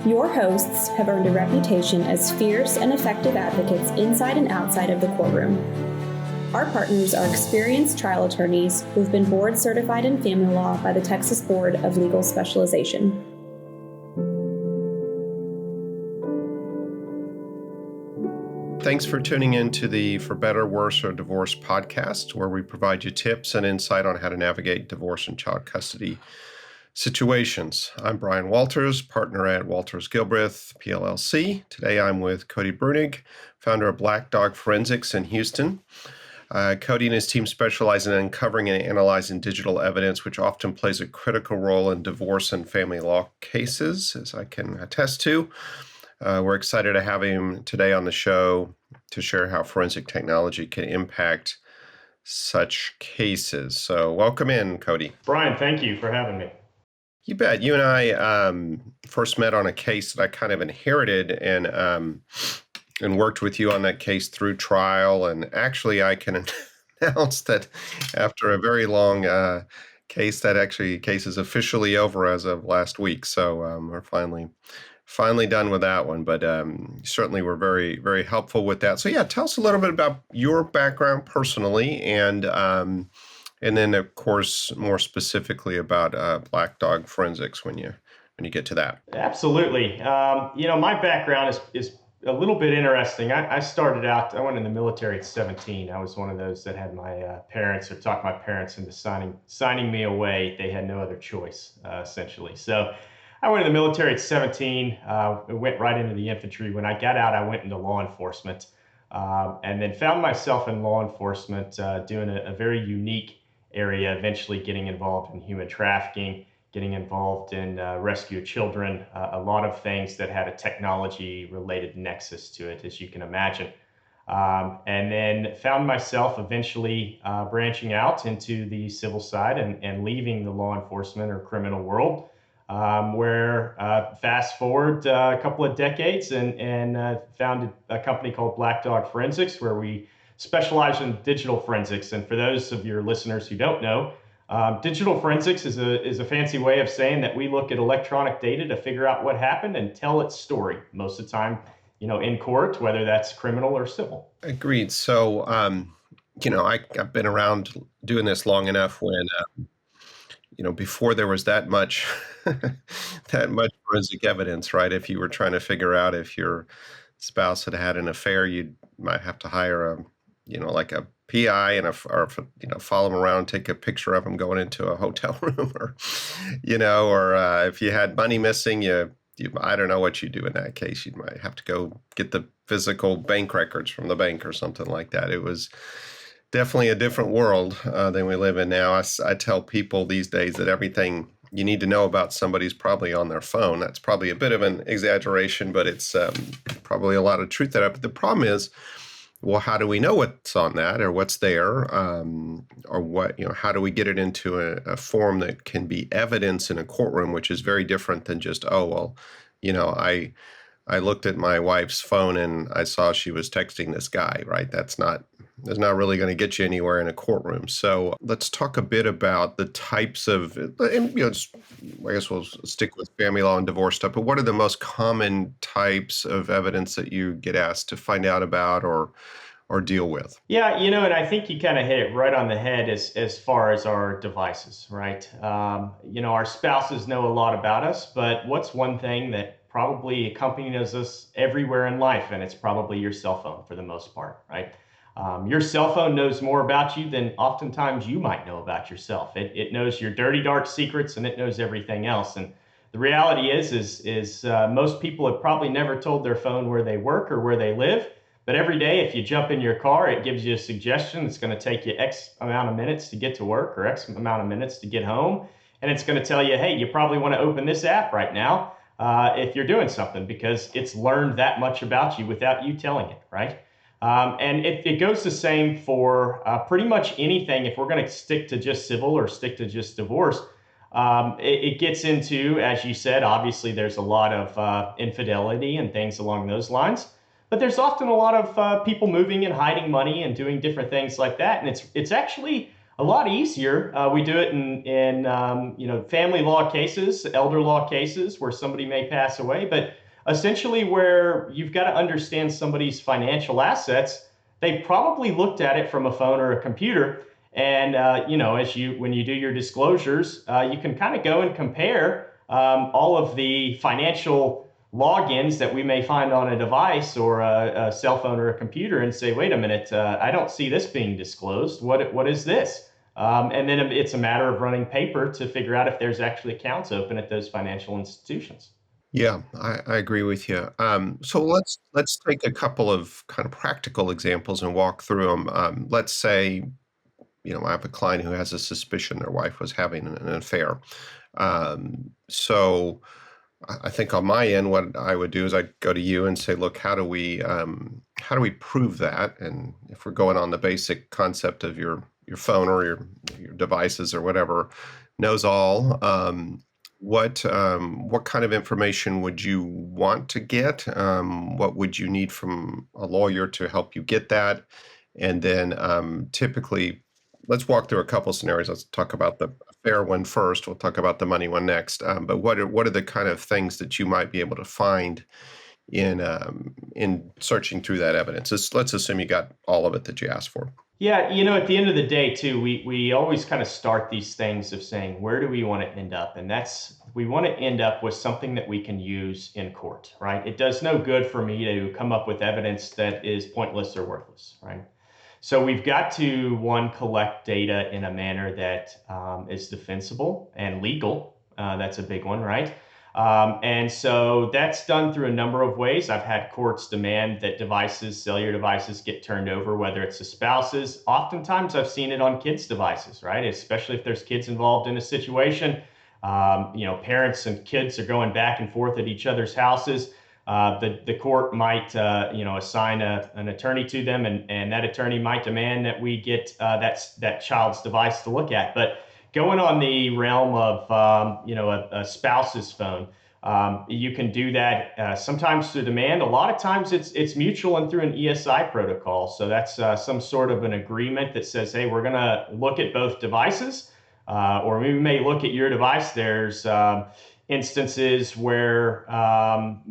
Your hosts have earned a reputation as fierce and effective advocates inside and outside of the courtroom. Our partners are experienced trial attorneys who've been board certified in family law by the Texas Board of Legal Specialization. Thanks for tuning in to the For Better, Worse, or Divorce podcast, where we provide you tips and insight on how to navigate divorce and child custody situations. I'm Brian Walters, partner at Walters Gilbreth, PLLC. Today I'm with Cody Breunig, founder of Black Dog Forensics in Houston. Cody and his team specialize in uncovering and analyzing digital evidence, which often plays a critical role in divorce and family law cases, as I can attest to. We're excited to have him today on the show to share how forensic technology can impact such cases. So welcome in, Cody. Brian, thank you for having me. You bet. You and I first met on a case that I kind of inherited and worked with you on that case through trial. And actually, I can announce that after a very long case, case is officially over as of last week. So we're finally done with that one, but certainly we're very, very helpful with that. So yeah, tell us a little bit about your background personally, and then of course more specifically about Black Dog Forensics when you get to that. Absolutely. My background is a little bit interesting. I started out, I went in the military at 17. I was one of those that had my parents, or talked my parents into signing me away. They had no other choice, essentially. So I went in the military at 17, went right into the infantry. When I got out, I went into law enforcement, and then found myself in law enforcement doing a very unique area, eventually getting involved in human trafficking, getting involved in rescue of children, a lot of things that had a technology-related nexus to it, as you can imagine. And then found myself eventually branching out into the civil side and leaving the law enforcement or criminal world, where fast forward a couple of decades and founded a company called Black Dog Forensics, where we specialize in digital forensics. And for those of your listeners who don't know, digital forensics is a fancy way of saying that we look at electronic data to figure out what happened and tell its story, most of the time, in court, whether that's criminal or civil. Agreed. So, I've been around doing this long enough when, before there was that much forensic evidence, right? If you were trying to figure out if your spouse had an affair, you might have to hire like a PI or follow them around, take a picture of them going into a hotel room, or if you had money missing, you I don't know what you do in that case. You might have to go get the physical bank records from the bank or something like that. It was definitely a different world than we live in now. I tell people these days that everything you need to know about somebody's probably on their phone. That's probably a bit of an exaggeration, but it's probably a lot of truth there. But the problem is, well, how do we know what's on that or what's there, or what, how do we get it into a form that can be evidence in a courtroom, which is very different than just, I looked at my wife's phone and I saw she was texting this guy, right? That's not really going to get you anywhere in a courtroom. So let's talk a bit about the types of, I guess we'll stick with family law and divorce stuff, but what are the most common types of evidence that you get asked to find out about or deal with? Yeah, and I think you kind of hit it right on the head as far as our devices, right? Our spouses know a lot about us, but what's one thing that probably accompanies us everywhere in life? And it's probably your cell phone for the most part, right? Your cell phone knows more about you than oftentimes you might know about yourself. It knows your dirty, dark secrets, and it knows everything else. And the reality is most people have probably never told their phone where they work or where they live. But every day, if you jump in your car, it gives you a suggestion. It's going to take you X amount of minutes to get to work or X amount of minutes to get home. And it's going to tell you, hey, you probably want to open this app right now if you're doing something, because it's learned that much about you without you telling it, right? And it goes the same for pretty much anything. If we're going to stick to just civil or stick to just divorce, it gets into, as you said, obviously there's a lot of infidelity and things along those lines. But there's often a lot of people moving and hiding money and doing different things like that. And it's actually A lot easier. We do it in family law cases, elder law cases where somebody may pass away, but essentially where you've got to understand somebody's financial assets. They probably looked at it from a phone or a computer, and when you do your disclosures, you can kind of go and compare all of the financial logins that we may find on a device or a cell phone or a computer and say, wait a minute, I don't see this being disclosed. What is this? And then it's a matter of running paper to figure out if there's actually accounts open at those financial institutions. Yeah, I agree with you. So let's take a couple of kind of practical examples and walk through them. Let's say, I have a client who has a suspicion their wife was having an affair. So I think on my end, what I would do is I'd go to you and say, look, how do we prove that? And if we're going on the basic concept of your phone or your devices or whatever knows all, what kind of information would you want to get? What would you need from a lawyer to help you get that? And then typically, let's walk through a couple scenarios. Let's talk about the fair one first. We'll talk about the money one next. But what are the kind of things that you might be able to find in searching through that evidence? Let's assume you got all of it that you asked for. Yeah, at the end of the day, too, we always kind of start these things of saying, where do we want to end up? And we want to end up with something that we can use in court, right? It does no good for me to come up with evidence that is pointless or worthless, right? So we've got to, one, collect data in a manner that is defensible and legal. That's a big one, right? And so that's done through a number of ways. I've had courts demand that cellular devices get turned over, whether it's the spouses. Oftentimes I've seen it on kids' devices, right? Especially if there's kids involved in a situation. Parents and kids are going back and forth at each other's houses. The court might, assign an attorney to them, and that attorney might demand that we get that child's device to look at. But going on the realm of, a spouse's phone, you can do that sometimes through demand. A lot of times it's mutual and through an ESI protocol. So that's some sort of an agreement that says, hey, we're going to look at both devices, or we may look at your device. There's instances where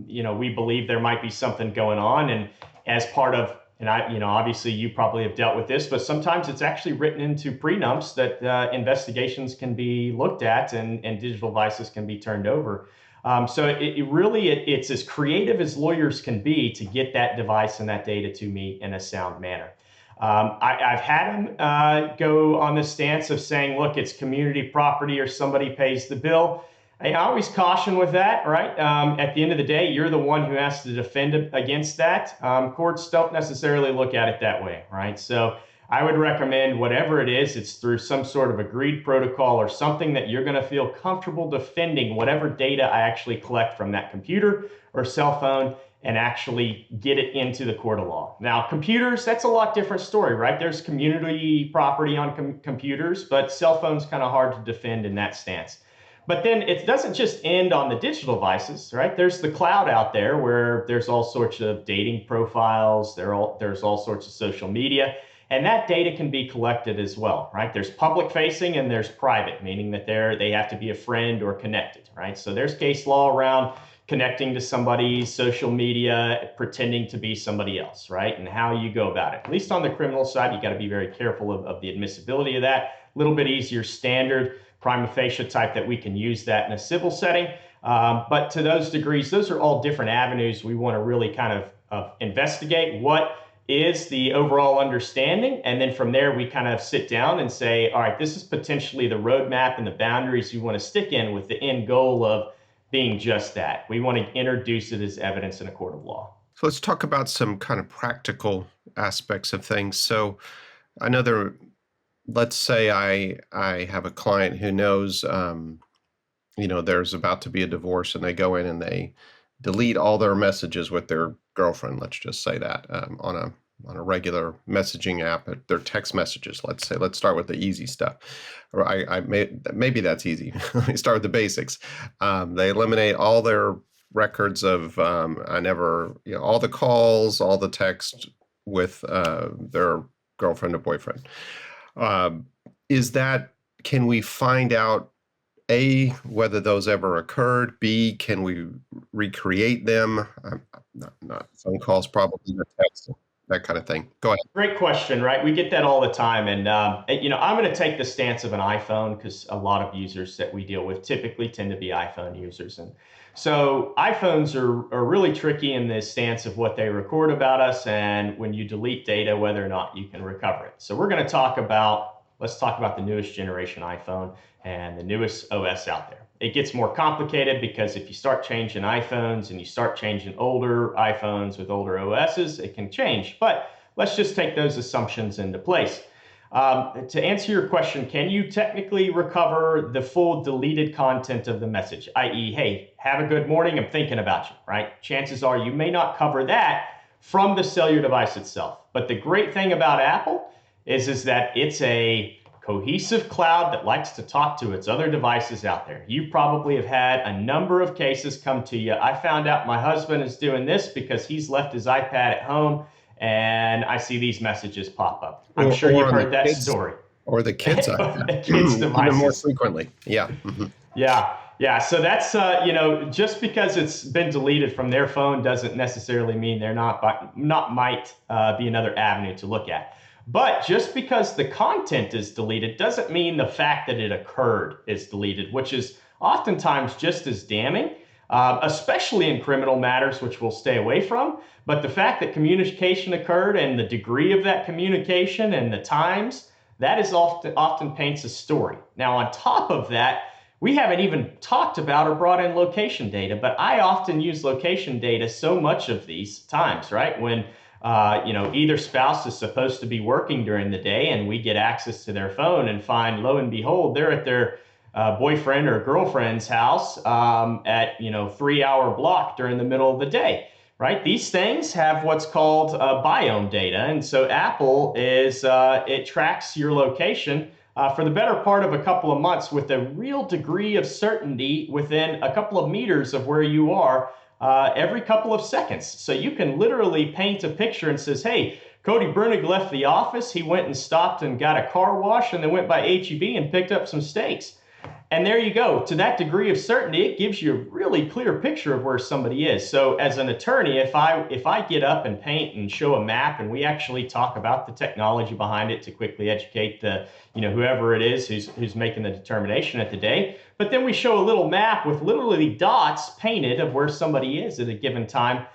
we believe there might be something going on, and as part of, and obviously you probably have dealt with this, but sometimes it's actually written into prenumps that investigations can be looked at and digital devices can be turned over. So it's as creative as lawyers can be to get that device and that data to me in a sound manner. I've had them go on the stance of saying, look, it's community property or somebody pays the bill. I always caution with that, right? At the end of the day, you're the one who has to defend against that. Courts don't necessarily look at it that way, right? So I would recommend whatever it is, it's through some sort of agreed protocol or something that you're going to feel comfortable defending whatever data I actually collect from that computer or cell phone and actually get it into the court of law. Now, computers, that's a lot different story, right? There's community property on computers, but cell phones kind of hard to defend in that stance. But then it doesn't just end on the digital devices, right? There's the cloud out there where there's all sorts of dating profiles, there's all sorts of social media, and that data can be collected as well, right? There's public facing and there's private, meaning that they have to be a friend or connected, right? So there's case law around connecting to somebody's social media, pretending to be somebody else, right? And how you go about it. At least on the criminal side, you got to be very careful of the admissibility of that. A little bit easier standard prima facie type that we can use that in a civil setting. But to those degrees, those are all different avenues we want to really kind of investigate what is the overall understanding. And then from there, we kind of sit down and say, all right, this is potentially the roadmap and the boundaries you want to stick in with the end goal of being just that. We want to introduce it as evidence in a court of law. So let's talk about some kind of practical aspects of things. So I know let's say I have a client who knows, there's about to be a divorce, and they go in and they delete all their messages with their girlfriend. Let's just say that on a regular messaging app, their text messages. Let's start with the easy stuff. Or maybe that's easy. Let me start with the basics. They eliminate all their records of all the calls, all the text with their girlfriend or boyfriend. is that, can we find out, A, whether those ever occurred? B, can we recreate them? Not phone calls, probably, but text, that kind of thing. Go ahead. Great question, right? We get that all the time. And, I'm going to take the stance of an iPhone because a lot of users that we deal with typically tend to be iPhone users. And so iPhones are really tricky in the stance of what they record about us and when you delete data, whether or not you can recover it. So we're going to let's talk about the newest generation iPhone and the newest OS out there. It gets more complicated because if you start changing iPhones and you start changing older iPhones with older OSs, it can change. But let's just take those assumptions into place. To answer your question, can you technically recover the full deleted content of the message, i.e., hey, have a good morning, I'm thinking about you, right? Chances are you may not cover that from the cellular device itself. But the great thing about Apple is that it's a cohesive cloud that likes to talk to its other devices out there. You probably have had a number of cases come to you. I found out my husband is doing this because he's left his iPad at home and I see these messages pop up. I'm sure you've heard that story. Or the kids' iPad. The kids' devices. Even more frequently. Yeah. Mm-hmm. Yeah. So that's, just because it's been deleted from their phone doesn't necessarily mean they're might be another avenue to look at. But just because the content is deleted doesn't mean the fact that it occurred is deleted, which is oftentimes just as damning, especially in criminal matters, which we'll stay away from. But the fact that communication occurred and the degree of that communication and the times, that is often paints a story. Now, on top of that, we haven't even talked about or brought in location data, but I often use location data so much of these times, right? When either spouse is supposed to be working during the day and we get access to their phone and find, lo and behold, they're at their boyfriend or girlfriend's house at 3-hour block during the middle of the day, right? These things have what's called biome data. And so Apple it tracks your location for the better part of a couple of months with a real degree of certainty within a couple of meters of where you are every couple of seconds. So you can literally paint a picture and says, hey, Cody Breunig left the office. He went and stopped and got a car wash and then went by H-E-B and picked up some steaks. And there you go. To that degree of certainty, it gives you a really clear picture of where somebody is. So as an attorney, if I get up and paint and show a map and we actually talk about the technology behind it to quickly educate the, whoever it is who's making the determination at the day, but then we show a little map with literally dots painted of where somebody is at a given time,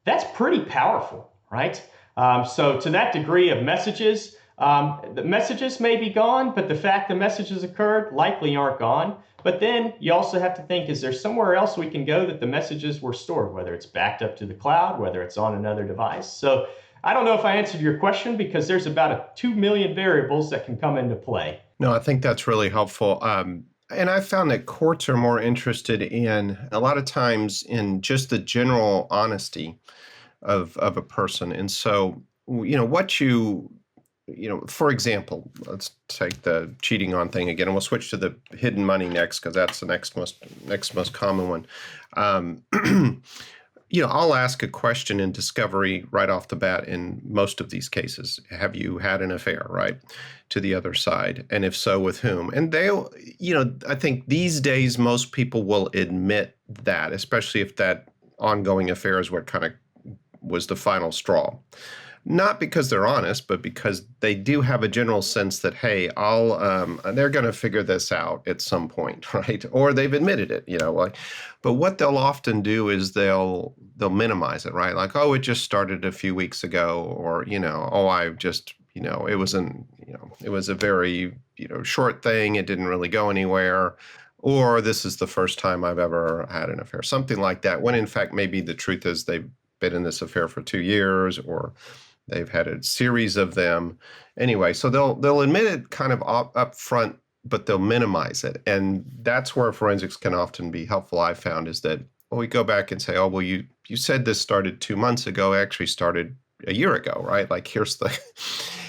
that's pretty powerful, right? So to that degree of messages, the messages may be gone, but the fact the messages occurred likely aren't gone. But then you also have to think, is there somewhere else we can go that the messages were stored, whether it's backed up to the cloud, whether it's on another device? So I don't know if I answered your question because there's about 2 million variables that can come into play. No, I think that's really helpful. And I found that courts are more interested in, a lot of times, in just the general honesty of a person. And so, for example, let's take the cheating on thing again, and we'll switch to the hidden money next because that's the next most common one. I'll ask a question in discovery right off the bat in most of these cases. Have you had an affair, right, to the other side? And if so, with whom? And they'll, I think these days most people will admit that, especially if that ongoing affair is what kind of was the final straw. Not because they're honest, but because they do have a general sense that, hey, they're going to figure this out at some point, right? Or they've admitted it, But what they'll often do is they'll minimize it, right? Like, oh, it just started a few weeks ago, or I just, it was a very short thing. It didn't really go anywhere. Or this is the first time I've ever had an affair, something like that. When in fact, maybe the truth is they've been in this affair for 2 years, or they've had a series of them. Anyway, so they'll admit it kind of up front, but they'll minimize it. And that's where forensics can often be helpful, I've found, is that we go back and say, oh, well, you said this started 2 months ago. It actually started a year ago, right? Like,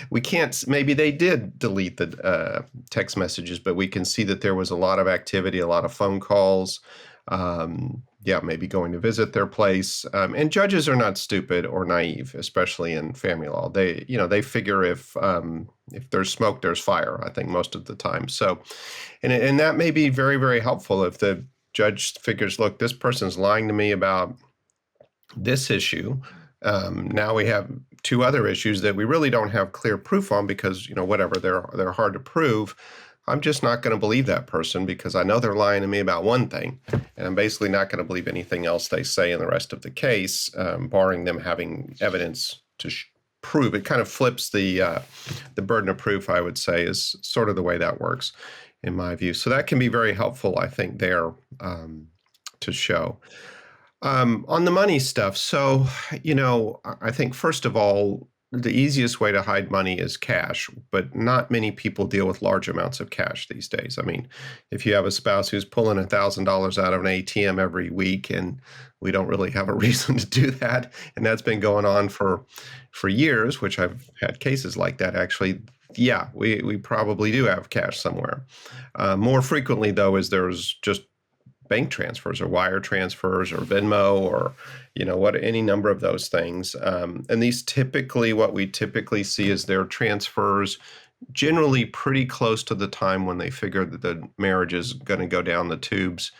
we can't, maybe they did delete the text messages, but we can see that there was a lot of activity, a lot of phone calls. yeah, maybe going to visit their place. And judges are not stupid or naive, especially in family law. They figure if there's smoke, there's fire, I think most of the time. So, and that may be very, very helpful if the judge figures, look, this person's lying to me about this issue. Now we have two other issues that we really don't have clear proof on because, whatever, they're hard to prove. I'm just not going to believe that person because I know they're lying to me about one thing, and I'm basically not going to believe anything else they say in the rest of the case, barring them having evidence to prove. It kind of flips the burden of proof, I would say, is sort of the way that works, in my view. So that can be very helpful, I think, there to show. On the money stuff, so, I think first of all, the easiest way to hide money is cash, but not many people deal with large amounts of cash these days. I mean, if you have a spouse who's pulling $1,000 out of an ATM every week, and we don't really have a reason to do that, and that's been going on for years, which I've had cases like that actually. Yeah, we probably do have cash somewhere. More frequently, though, is there's just bank transfers or wire transfers or Venmo or any number of those things. And these what we typically see is their transfers generally pretty close to the time when they figure that the marriage is going to go down the tubes,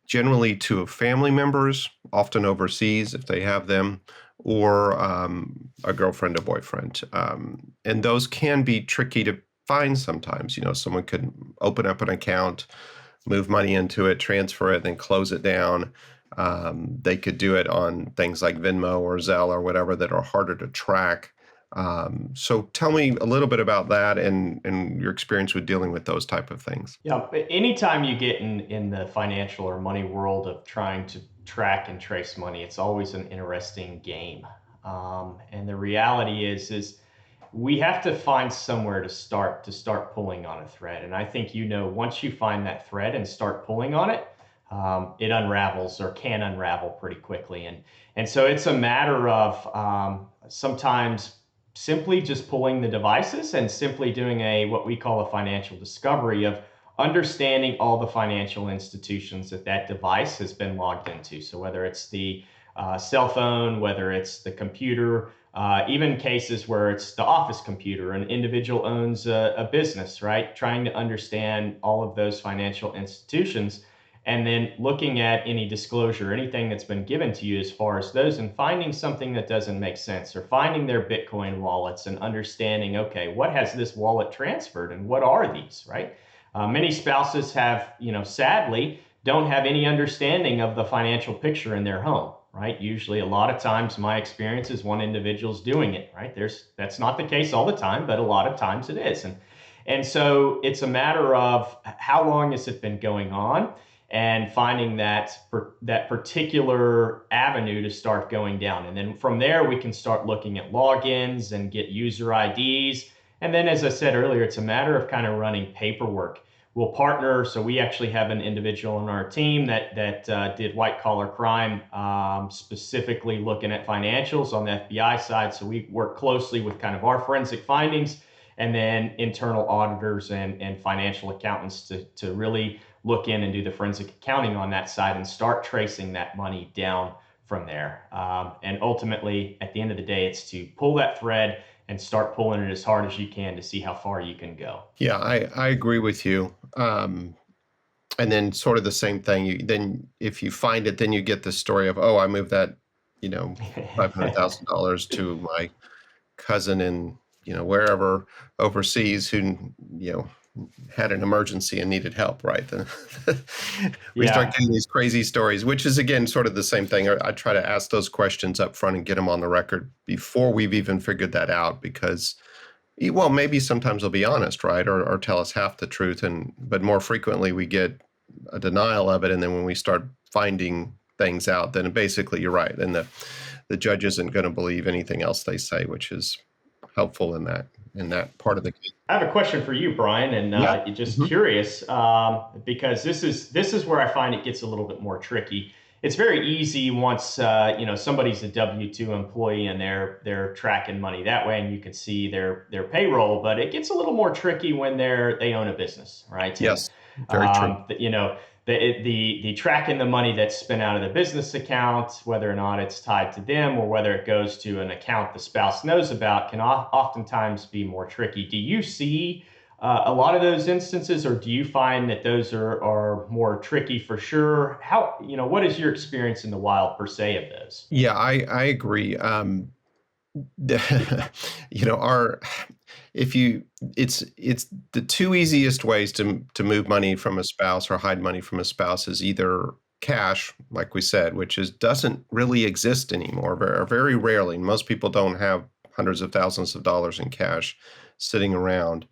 generally to family members, often overseas if they have them, or a girlfriend or boyfriend. And those can be tricky to find sometimes. Someone could open up an account, move money into it, transfer it, then close it down. They could do it on things like Venmo or Zelle or whatever that are harder to track. So tell me a little bit about that and your experience with dealing with those type of things. Yeah, anytime you get in the financial or money world of trying to track and trace money, it's always an interesting game. And the reality is we have to find somewhere to start pulling on a thread. And I think, once you find that thread and start pulling on it, it unravels or can unravel pretty quickly. And so it's a matter of sometimes simply just pulling the devices and simply doing what we call a financial discovery of understanding all the financial institutions that device has been logged into. So whether it's the cell phone, whether it's the computer, even cases where it's the office computer, an individual owns a business, right? Trying to understand all of those financial institutions and then looking at any disclosure, anything that's been given to you as far as those, and finding something that doesn't make sense, or finding their Bitcoin wallets and understanding, okay, what has this wallet transferred and what are these, right? Many spouses have, sadly, don't have any understanding of the financial picture in their home, right? Usually, a lot of times, my experience is one individual's doing it, right? That's not the case all the time, but a lot of times it is. And so it's a matter of how long has it been going on, and finding that particular avenue to start going down. And then from there, we can start looking at logins and get user IDs. And then, as I said earlier, it's a matter of kind of running paperwork. We'll partner. So we actually have an individual on our team that did white collar crime, specifically looking at financials on the FBI side. So we work closely with kind of our forensic findings and then internal auditors and financial accountants to really look in and do the forensic accounting on that side and start tracing that money down from there. And ultimately, at the end of the day, it's to pull that thread and start pulling it as hard as you can to see how far you can go. Yeah, I agree with you. And then sort of the same thing. Then if you find it, then you get the story of, oh, I moved that, $500,000 to my cousin in, wherever overseas who, had an emergency and needed help, right? Then we start getting these crazy stories, which is, again, sort of the same thing. I try to ask those questions up front and get them on the record before we've even figured that out because, well, maybe sometimes they'll be honest, right? Or tell us half the truth. But more frequently we get a denial of it. And then when we start finding things out, then basically you're right. And the judge isn't going to believe anything else they say, which is helpful in that part of the case. I have a question for you, Brian, and just curious, because this is where I find it gets a little bit more tricky. It's very easy once somebody's a W-2 employee and they're tracking money that way, and you can see their payroll. But it gets a little more tricky when they own a business, right? Yes, very true. the tracking the money that's spent out of the business account, whether or not it's tied to them or whether it goes to an account the spouse knows about, can oftentimes be more tricky. Do you see a lot of those instances, or do you find that those are more tricky for sure? How, what is your experience in the wild per se of those? Yeah, I agree. You know, our if you it's the two easiest ways to move money from a spouse or hide money from a spouse is either cash, like we said, which is doesn't really exist anymore, very rarely. Most people don't have hundreds of thousands of dollars in cash sitting around.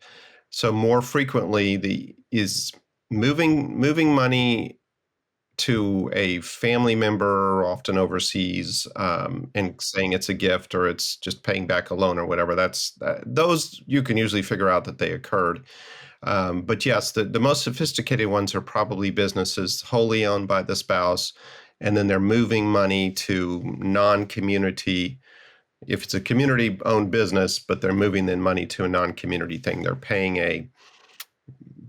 So more frequently, the is moving money to a family member, often overseas, and saying it's a gift or it's just paying back a loan or whatever. Those you can usually figure out that they occurred. But yes, the most sophisticated ones are probably businesses wholly owned by the spouse, and then they're moving money to non-community. If it's a community-owned business, but they're moving then money to a non-community thing, they're paying a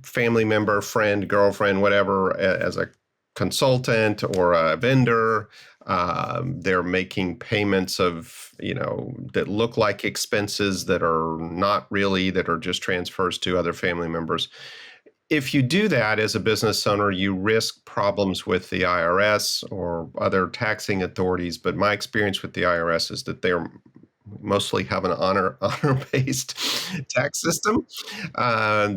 family member, friend, girlfriend, whatever, as a consultant or a vendor. They're making payments of, that look like expenses that are not really, that are just transfers to other family members. If you do that as a business owner, you risk problems with the IRS or other taxing authorities. But my experience with the IRS is that they're mostly have an honor-based tax system.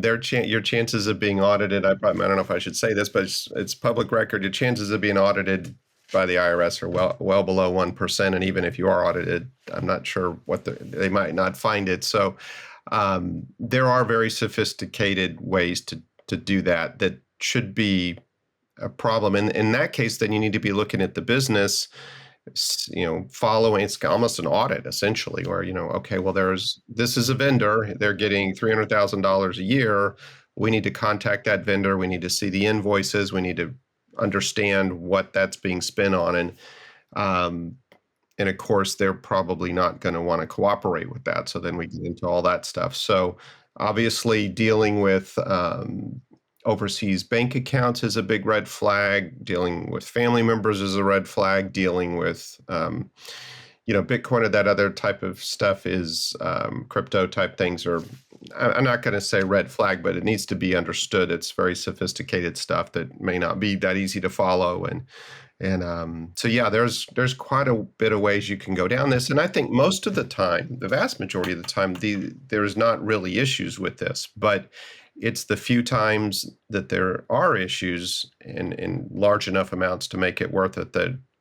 Your chances of being audited, I don't know if I should say this, but it's public record. Your chances of being audited by the IRS are well below 1%. And even if you are audited, I'm not sure they might not find it. So there are very sophisticated ways to do that should be a problem. And in that case, then you need to be looking at the business, following. It's almost an audit essentially, where, okay, well, this is a vendor. They're getting $300,000 a year. We need to contact that vendor. We need to see the invoices. We need to understand what that's being spent on. And of course, they're probably not going to want to cooperate with that. So then we get into all that stuff. So obviously dealing with overseas bank accounts is a big red flag. Dealing with family members is a red flag. Dealing with, Bitcoin or that other type of stuff is crypto type things are, I'm not going to say red flag, but it needs to be understood. It's very sophisticated stuff that may not be that easy to follow. And so, yeah, there's quite a bit of ways you can go down this. And I think most of the time, the vast majority of the time, there's not really issues with this, but it's the few times that there are issues in large enough amounts to make it worth it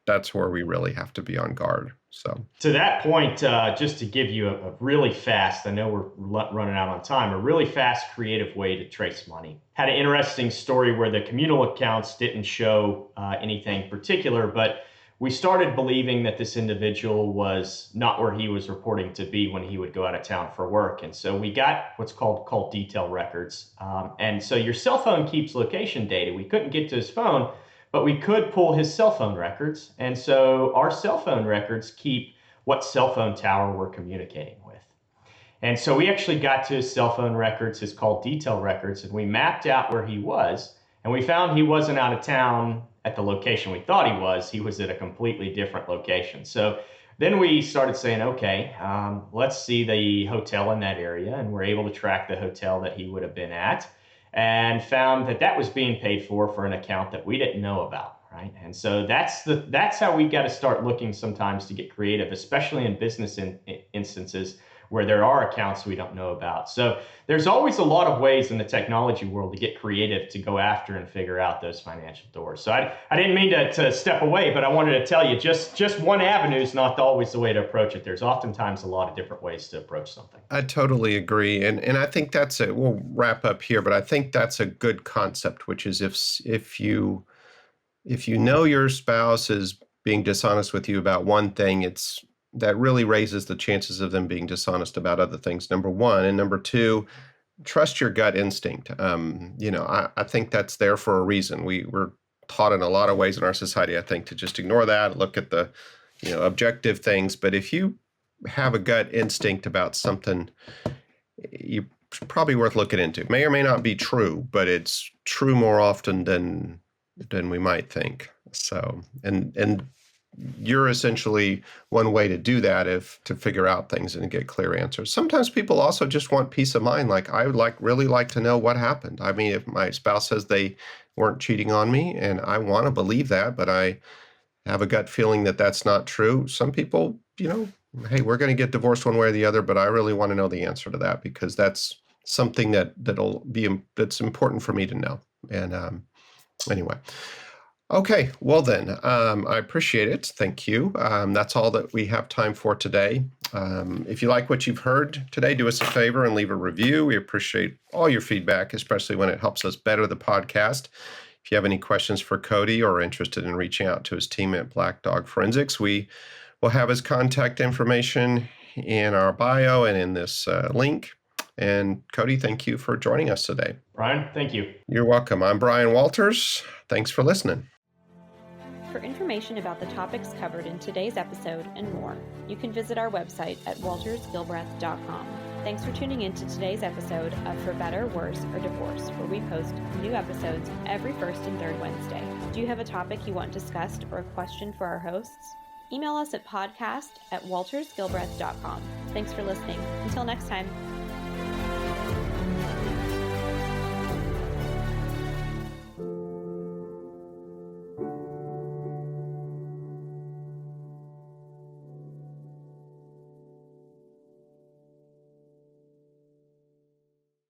that's where we really have to be on guard. So to that point, just to give you a really fast, I know we're running out on time, a really fast, creative way to trace money. Had an interesting story where the communal accounts didn't show anything particular, but we started believing that this individual was not where he was reporting to be when he would go out of town for work. And so we got what's called detail records. And so your cell phone keeps location data. We couldn't get to his phone, but we could pull his cell phone records. And so our cell phone records keep what cell phone tower we're communicating with. And so we actually got to his cell phone records, his call detail records, and we mapped out where he was. And we found he wasn't out of town at the location we thought he was. He was at a completely different location. So then we started saying, okay, let's see the hotel in that area. And we're able to track the hotel that he would have been at, and found that was being paid for an account that we didn't know about, right? And so that's how we got to start looking sometimes to get creative, especially in business instances where there are accounts we don't know about. So there's always a lot of ways in the technology world to get creative, to go after and figure out those financial doors. So I didn't mean to step away, but I wanted to tell you just one avenue is not always the way to approach it. There's oftentimes a lot of different ways to approach something. I totally agree. And I think we'll wrap up here, but I think that's a good concept, which is if you know your spouse is being dishonest with you about one thing, that really raises the chances of them being dishonest about other things, number one. And number two, trust your gut instinct. I think that's there for a reason. We're taught in a lot of ways in our society, I think, to just ignore that, look at the, objective things. But if you have a gut instinct about something, it's probably worth looking into. It may or may not be true, but it's true more often than than we might think. So, and you're essentially one way to do that, if to figure out things and get clear answers. Sometimes people also just want peace of mind. Like, I would really like to know what happened. I mean, if my spouse says they weren't cheating on me and I want to believe that, but I have a gut feeling that that's not true. Some people, hey, we're going to get divorced one way or the other, but I really want to know the answer to that, because that's something that's important for me to know. And anyway. Okay, well then, I appreciate it. Thank you. That's all that we have time for today. If you like what you've heard today, do us a favor and leave a review. We appreciate all your feedback, especially when it helps us better the podcast. If you have any questions for Cody or are interested in reaching out to his team at Black Dog Forensics, we will have his contact information in our bio and in this link. And Cody, thank you for joining us today. Brian, thank you. You're welcome. I'm Brian Walters. Thanks for listening. For information about the topics covered in today's episode and more, you can visit our website at waltersgilbreth.com. Thanks for tuning in to today's episode of For Better, Worse, or Divorce, where we post new episodes every first and third Wednesday. Do you have a topic you want discussed or a question for our hosts? Email us at podcast@waltersgilbreth.com. Thanks for listening. Until next time.